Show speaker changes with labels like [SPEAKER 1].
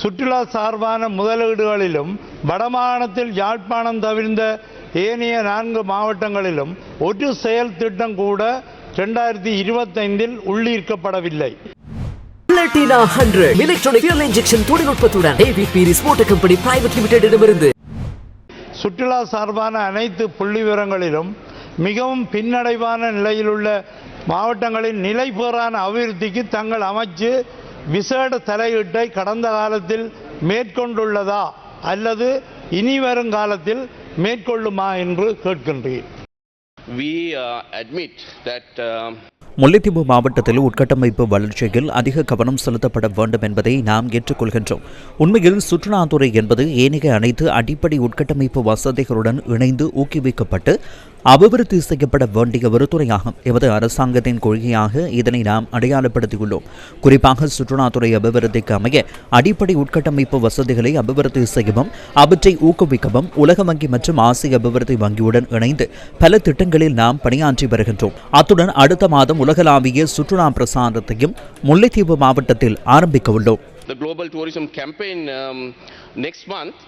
[SPEAKER 1] சுற்றுலா சார்பான முதலீடுகளிலும் வடமாகாணத்தில் யாழ்ப்பாணம் தவிர்ந்த ஏனைய 4 மாவட்டங்களிலும் ஒரு செயல் திட்டம் கூட 2025 உள்ளீர்க்கப்படவில்லை.
[SPEAKER 2] Platina 100 electronic fuel injection தொழில்நுட்பத்துடன் AVP Motor Company Private Limited இடமிருந்து
[SPEAKER 1] சுற்றுலா சார்பான அனைத்து புள்ளிவிவரங்களிலும் மிகவும் பின்னடைவான நிலையிலுள்ள மாவட்டங்களின் நிலைபெறான அபிவிருத்திக்கு தங்கள் அமைச்சு விசேட தலையீட்டை கடந்த காலத்தில் மேற்கொண்டுள்ளதா அல்லது இனி வரும் காலத்தில் மேற்கொள்ளுமா என்று கேட்கின்றேன்.
[SPEAKER 3] We admit that
[SPEAKER 4] முல்லைத்தீவு மாவட்டத்தில் உட்கட்டமைப்பு வளர்ச்சியில் அதிக கவனம் செலுத்தப்பட வேண்டும் என்பதை நாம் ஏற்றுக்கொள்கின்றோம். உண்மையில் சுற்றுலாத்துறை என்பது ஏனைய அனைத்து அடிப்படை உட்கட்டமைப்பு வசதிகளுடன் இணைந்து ஊக்குவிக்கப்பட்டு அபிவிருத்தி செய்யப்பட வேண்டிய ஒரு துறையாகும். எமது அரசாங்கத்தின் கொள்கையாக இதனை நாம் அடையாளப்படுத்தியுள்ளோம். குறிப்பாக சுற்றுலாத்துறை அபிவிருத்திக்கு அமைய அடிப்படை உட்கட்டமைப்பு வசதிகளை அபிவிருத்தி செய்யவும் அவற்றை ஊக்குவிக்கவும் உலக வங்கி மற்றும் ஆசிய அபிவிருத்தி வங்கியுடன் இணைந்து பல திட்டங்களில் நாம் பணியாற்றி வருகின்றோம். அத்துடன் அடுத்த மாதம் உலகளாவிய சுற்றுலா பிரசாரத்தையும் முல்லைத்தீவு மாவட்டத்தில் ஆரம்பிக்க உள்ளோம்.
[SPEAKER 3] The global tourism campaign next month